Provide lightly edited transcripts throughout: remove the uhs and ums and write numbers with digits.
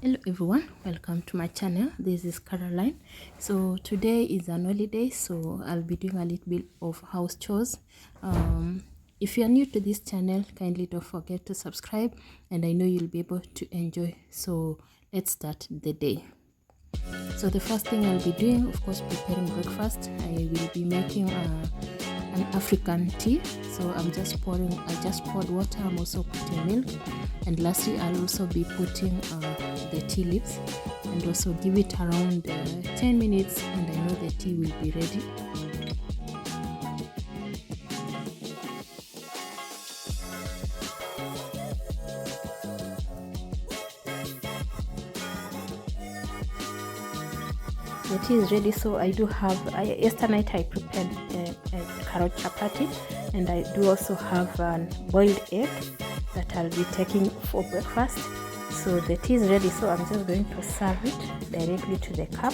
Hello everyone, welcome to my channel. This is Caroline. So today is an holiday, so I'll be doing a little bit of house chores. If you are new to this channel, kindly don't forget to subscribe, and I know you'll be able to enjoy. So let's start the day. So the first thing I'll be doing, of course, preparing breakfast. I will be making an African tea. So I just poured water. I'm also putting milk, and lastly I'll also be putting the tea leaves, and also give it around 10 minutes, and I know the tea will be ready. The tea is ready. So I do have, yesterday night I prepared a carrot chapati, and I do also have a boiled egg that I'll be taking for breakfast. So the tea is ready, so I'm just going to serve it directly to the cup.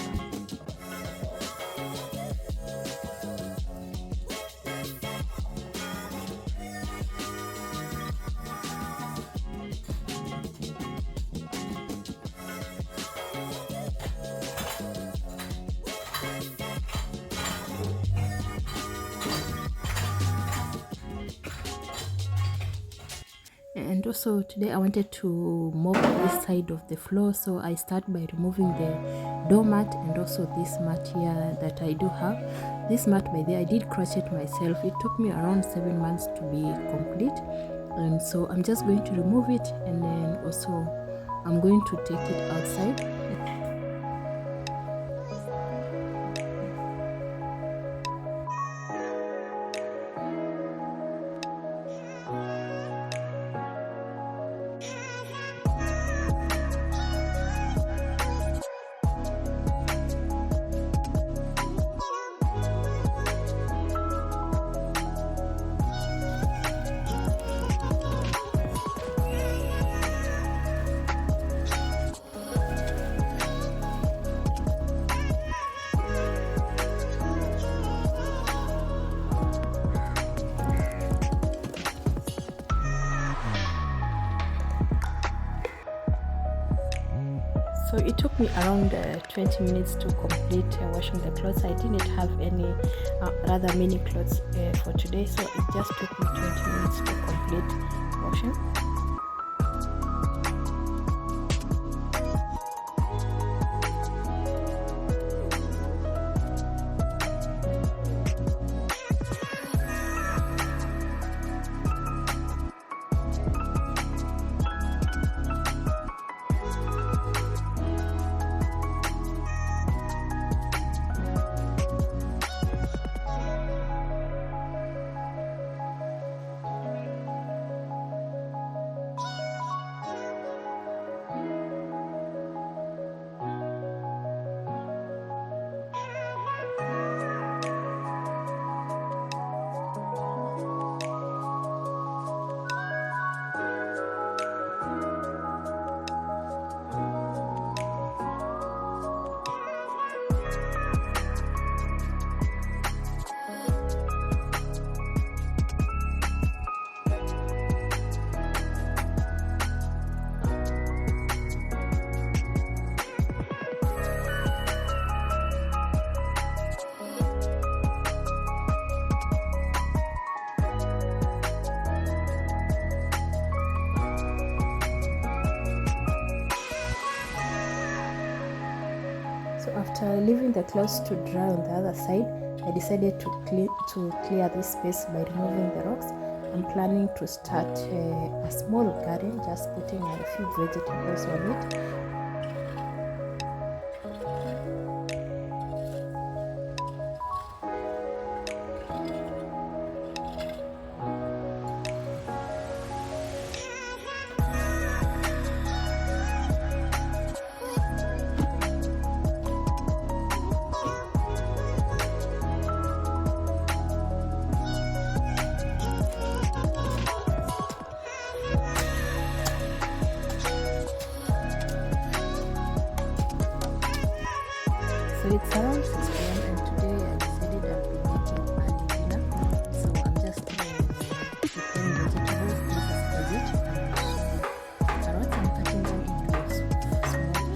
And also today I wanted to mop this side of the floor, so I start by removing the doormat and also this mat here that I do have. This mat, by the way, I did crochet it myself. It took me around 7 months to be complete, and so I'm just going to remove it, and then also I'm going to take it outside. So it took me around 20 minutes to complete washing the clothes. I didn't have any rather many clothes for today, so it just took me 20 minutes to complete washing. After leaving the clothes to dry on the other side, I decided to clear this space by removing the rocks. I'm planning to start a small garden, just putting a few vegetables on it. So it's around 6 p.m. and today I decided I'll be making early dinner. So I'm just preparing vegetables. This is cabbage and carrots. I'm cutting them into small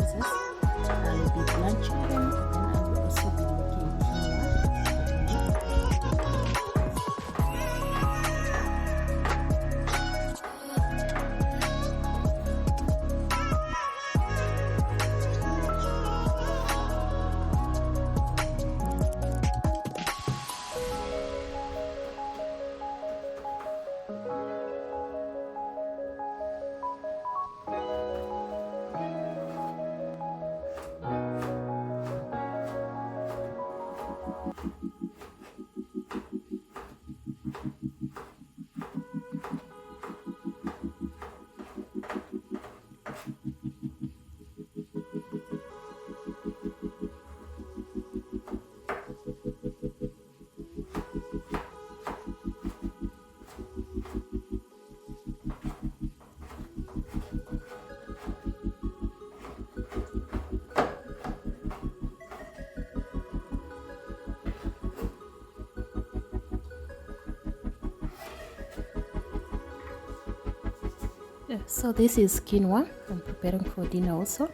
Yeah, so this is quinoa. I'm preparing for dinner also.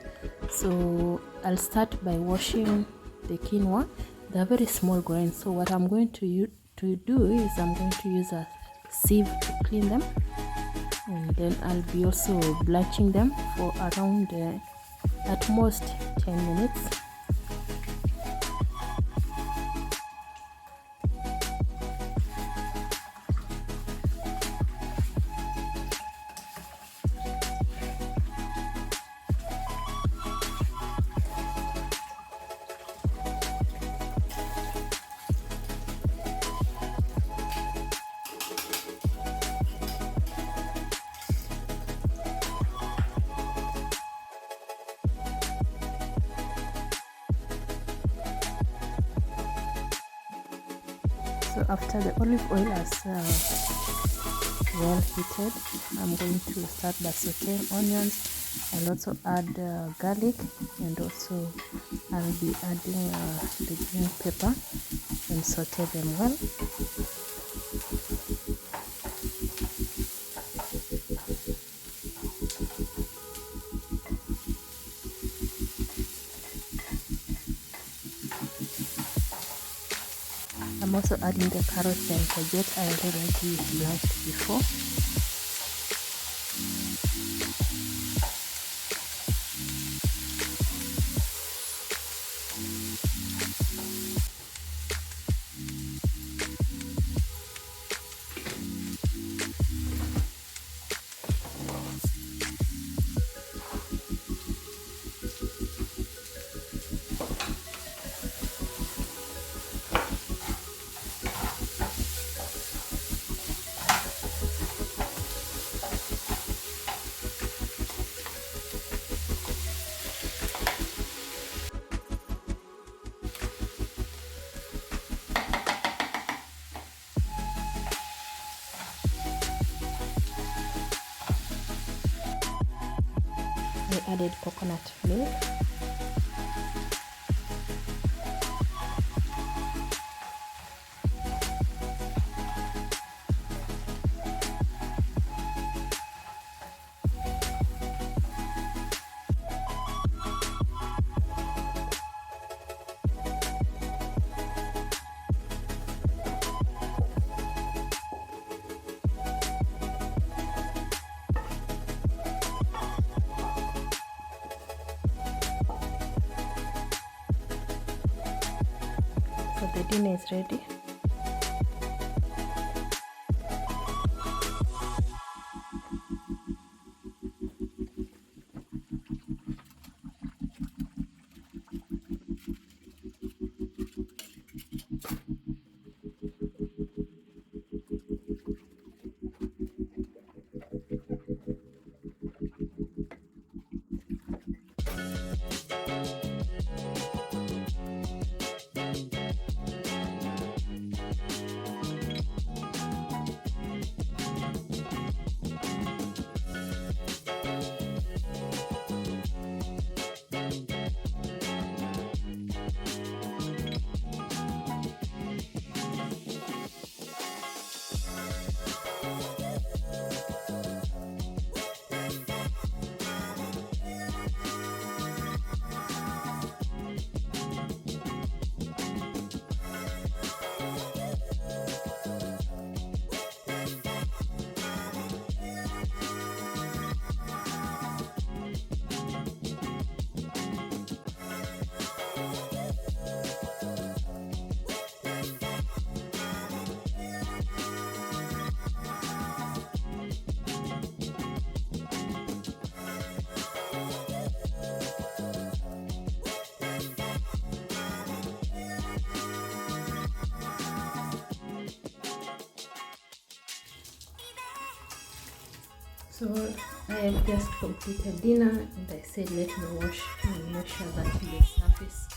So I'll start by washing the quinoa. They're very small grains. So what I'm going to do is I'm going to use a sieve to clean them, and then I'll be also blanching them for around at most 10 minutes. So after the olive oil has well heated, I'm going to start by sauteing onions. I'll also add garlic, and also I'll be adding the green pepper and saute them well. I'm also adding the carrots and courgette I already blanched before. I added coconut milk. So the dinner is ready. So I have just completed dinner and I said let me wash and make sure that the surface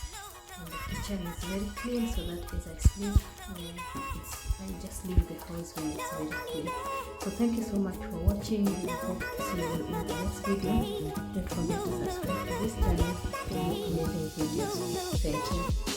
and the kitchen is very clean, so that as I sleep, I just leave the house when it's very clean. So thank you so much for watching, and I hope to see you in the next video. Don't forget to subscribe to this channel for more amazing videos. Thank you.